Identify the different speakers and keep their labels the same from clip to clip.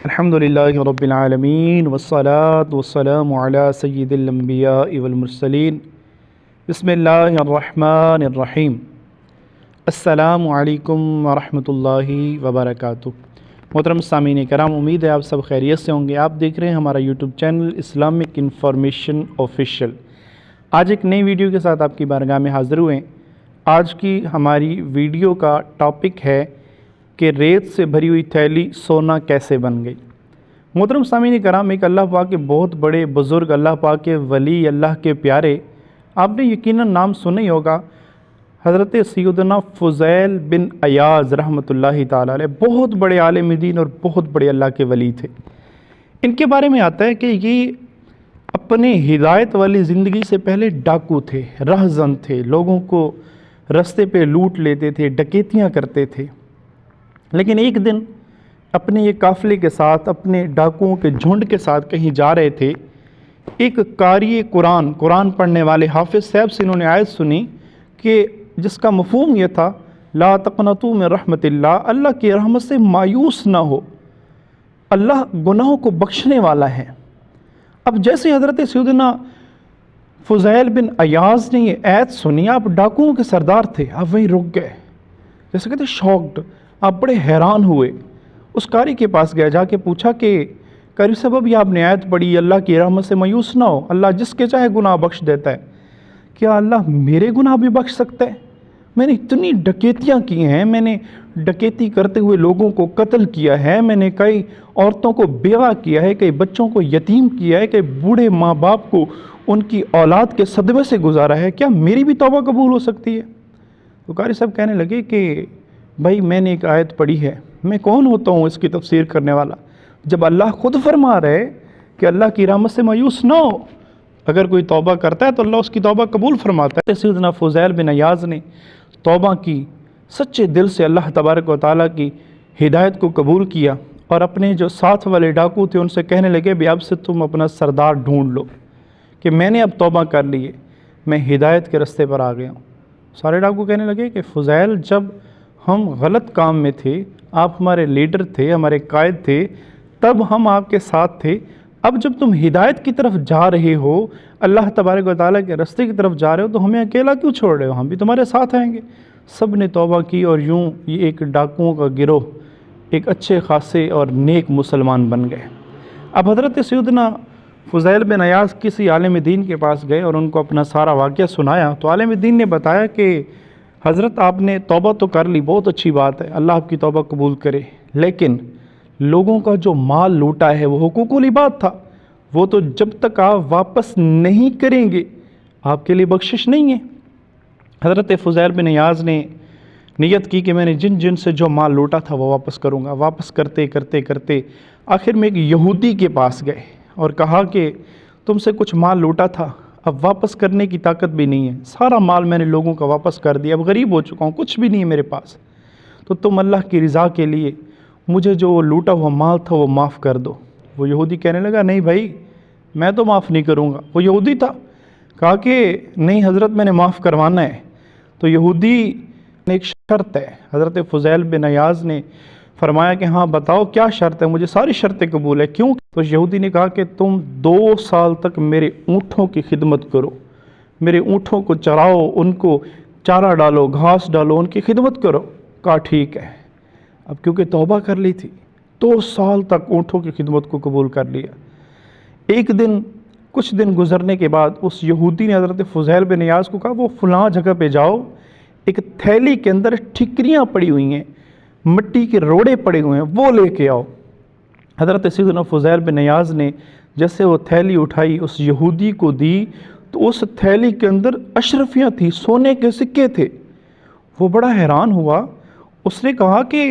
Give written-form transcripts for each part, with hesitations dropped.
Speaker 1: الحمدللہ رب العالمین والصلاة والسلام علی سید الانبیاء والمرسلین بسم اللہ الرحمن الرحیم السلام علیکم ورحمۃ اللہ وبرکاتہ۔ محترم سامعین کرام، امید ہے آپ سب خیریت سے ہوں گے۔ آپ دیکھ رہے ہیں ہمارا YouTube channel Islamic information official. آج ایک نئی ویڈیو کے ساتھ آپ کی بارگاہ میں حاضر ہوئے ہیں۔ آج کی ہماری ویڈیو کا ٹاپک ہے کہ ریت سے بھری ہوئی تھیلی سونا کیسے بن گئی۔ محترم سامعین کرام، ایک اللہ پاک کے بہت بڑے بزرگ، اللہ پاک کے ولی، اللہ کے پیارے، آپ نے یقیناً نام سنا ہی ہوگا، حضرت سیدنا فضیل بن عیاض رحمۃ اللہ تعالیٰ علیہ، بہت بڑے عالم دین اور بہت بڑے اللہ کے ولی تھے۔ ان کے بارے میں آتا ہے کہ یہ اپنے ہدایت والی زندگی سے پہلے ڈاکو تھے، رہزن تھے، لوگوں کو رستے پہ لوٹ لیتے تھے، ڈکیتیاں کرتے تھے۔ لیکن ایک دن اپنے یہ قافلے کے ساتھ، اپنے ڈاکوؤں کے جھنڈ کے ساتھ کہیں جا رہے تھے۔ ایک قاری قرآن پڑھنے والے حافظ صاحب سے انہوں نے آیت سنی کہ جس کا مفہوم یہ تھا، لا تقنطوا من رحمت اللہ، اللہ کی رحمت سے مایوس نہ ہو، اللہ گناہوں کو بخشنے والا ہے۔ اب جیسے حضرت سیدنا فضیل بن عیاض نے یہ آیت سنی، آپ ڈاکوؤں کے سردار تھے، آپ وہیں رک گئے، جیسے کہتے شاکڈ، آپ بڑے حیران ہوئے۔ اس قاری کے پاس گئے، جا کے پوچھا کہ قاری صاحب، اب یہ آپ نے آیت پڑھی، اللہ کی رحمت سے مایوس نہ ہو، اللہ جس کے چاہے گناہ بخش دیتا ہے، کیا اللہ میرے گناہ بھی بخش سکتا ہے؟ میں نے اتنی ڈکیتیاں کی ہیں، میں نے ڈکیتی کرتے ہوئے لوگوں کو قتل کیا ہے، میں نے کئی عورتوں کو بیوہ کیا ہے، کئی بچوں کو یتیم کیا ہے، کئی بوڑھے ماں باپ کو ان کی اولاد کے صدمے سے گزارا ہے، کیا میری بھی توبہ قبول ہو سکتی ہے؟ تو قاری صاحب کہنے لگے کہ بھائی، میں نے ایک آیت پڑھی ہے، میں کون ہوتا ہوں اس کی تفسیر کرنے والا، جب اللہ خود فرما رہے کہ اللہ کی رحمت سے مایوس نہ ہو، اگر کوئی توبہ کرتا ہے تو اللہ اس کی توبہ قبول فرماتا ہے۔ سیدنا فضیل بن عیاض نے توبہ کی، سچے دل سے اللہ تبارک و تعالیٰ کی ہدایت کو قبول کیا، اور اپنے جو ساتھ والے ڈاکو تھے ان سے کہنے لگے بھی اب سے تم اپنا سردار ڈھونڈ لو، کہ میں نے اب توبہ کر لی ہے، میں ہدایت کے رستے پر آ گیا ہوں۔ سارے ڈاکو کہنے لگے کہ فضیل، جب ہم غلط کام میں تھے، آپ ہمارے لیڈر تھے، ہمارے قائد تھے، تب ہم آپ کے ساتھ تھے، اب جب تم ہدایت کی طرف جا رہے ہو، اللہ تبارک و تعالیٰ کے رستے کی طرف جا رہے ہو، تو ہمیں اکیلا کیوں چھوڑ رہے ہو؟ ہم بھی تمہارے ساتھ آئیں گے۔ سب نے توبہ کی، اور یوں یہ ایک ڈاکوؤں کا گروہ ایک اچھے خاصے اور نیک مسلمان بن گئے۔ اب حضرت سیدنا فضیل بن عیاض کسی عالم دین کے پاس گئے اور ان کو اپنا سارا واقعہ سنایا، تو عالم دین نے بتایا کہ حضرت، آپ نے توبہ تو کر لی، بہت اچھی بات ہے، اللہ آپ کی توبہ قبول کرے، لیکن لوگوں کا جو مال لوٹا ہے وہ حقوق العباد تھا، وہ تو جب تک آپ واپس نہیں کریں گے آپ کے لیے بخشش نہیں ہے۔ حضرت فضیل بن عیاض نے نیت کی کہ میں نے جن جن سے جو مال لوٹا تھا وہ واپس کروں گا۔ واپس کرتے کرتے کرتے آخر میں ایک یہودی کے پاس گئے اور کہا کہ تم سے کچھ مال لوٹا تھا، اب واپس کرنے کی طاقت بھی نہیں ہے، سارا مال میں نے لوگوں کا واپس کر دیا، اب غریب ہو چکا ہوں، کچھ بھی نہیں ہے میرے پاس، تو تم اللہ کی رضا کے لیے مجھے جو لوٹا ہوا مال تھا وہ معاف کر دو۔ وہ یہودی کہنے لگا نہیں بھائی، میں تو معاف نہیں کروں گا۔ وہ یہودی تھا، کہا کہ نہیں حضرت، میں نے معاف کروانا ہے۔ تو یہودی نے ایک شرط ہے، حضرت فضیل بن عیاض نے فرمایا کہ ہاں بتاؤ کیا شرط ہے، مجھے ساری شرطیں قبول ہے۔ کیوں؟ تو یہودی نے کہا کہ تم 2 سال تک میرے اونٹوں کی خدمت کرو، میرے اونٹوں کو چراؤ، ان کو چارہ ڈالو، گھاس ڈالو، ان کی خدمت کرو۔ کہا ٹھیک ہے۔ اب کیونکہ توبہ کر لی تھی، 2 سال تک اونٹوں کی خدمت کو قبول کر لیا۔ ایک دن، کچھ دن گزرنے کے بعد اس یہودی نے حضرت فضیل بن عیاض کو کہا وہ فلاں جگہ پہ جاؤ، ایک تھیلی کے اندر ٹھکریاں پڑی ہوئی ہیں، مٹی کے روڑے پڑے ہوئے ہیں، وہ لے کے آؤ۔ حضرت سیدنا فضیل بن عیاض نے جیسے وہ تھیلی اٹھائی، اس یہودی کو دی، تو اس تھیلی کے اندر اشرفیاں تھیں، سونے کے سکے تھے۔ وہ بڑا حیران ہوا، اس نے کہا کہ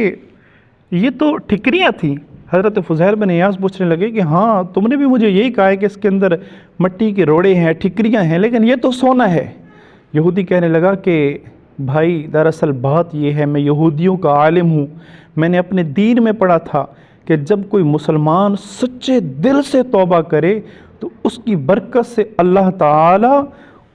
Speaker 1: یہ تو ٹھکریاں تھیں۔ حضرت فضیل بن عیاض پوچھنے لگے کہ ہاں تم نے بھی مجھے یہی کہا ہے کہ اس کے اندر مٹی کے روڑے ہیں، ٹھکریاں ہیں، لیکن یہ تو سونا ہے۔ یہودی کہنے لگا کہ بھائی دراصل بات یہ ہے، میں یہودیوں کا عالم ہوں، میں نے اپنے دین میں پڑھا تھا کہ جب کوئی مسلمان سچے دل سے توبہ کرے تو اس کی برکت سے اللہ تعالیٰ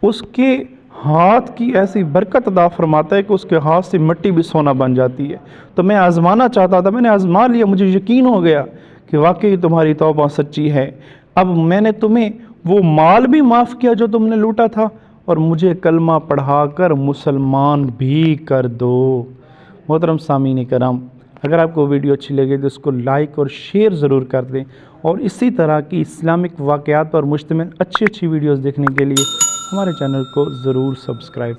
Speaker 1: اس کے ہاتھ کی ایسی برکت عطا فرماتا ہے کہ اس کے ہاتھ سے مٹی بھی سونا بن جاتی ہے۔ تو میں آزمانا چاہتا تھا، میں نے آزما لیا، مجھے یقین ہو گیا کہ واقعی تمہاری توبہ سچی ہے، اب میں نے تمہیں وہ مال بھی معاف کیا جو تم نے لوٹا تھا، اور مجھے کلمہ پڑھا کر مسلمان بھی کر دو۔ محترم سامعین کرام، اگر آپ کو ویڈیو اچھی لگے تو اس کو لائک اور شیئر ضرور کر دیں، اور اسی طرح کی اسلامک واقعات پر مشتمل اچھی ویڈیوز دیکھنے کے لیے ہمارے چینل کو ضرور سبسکرائب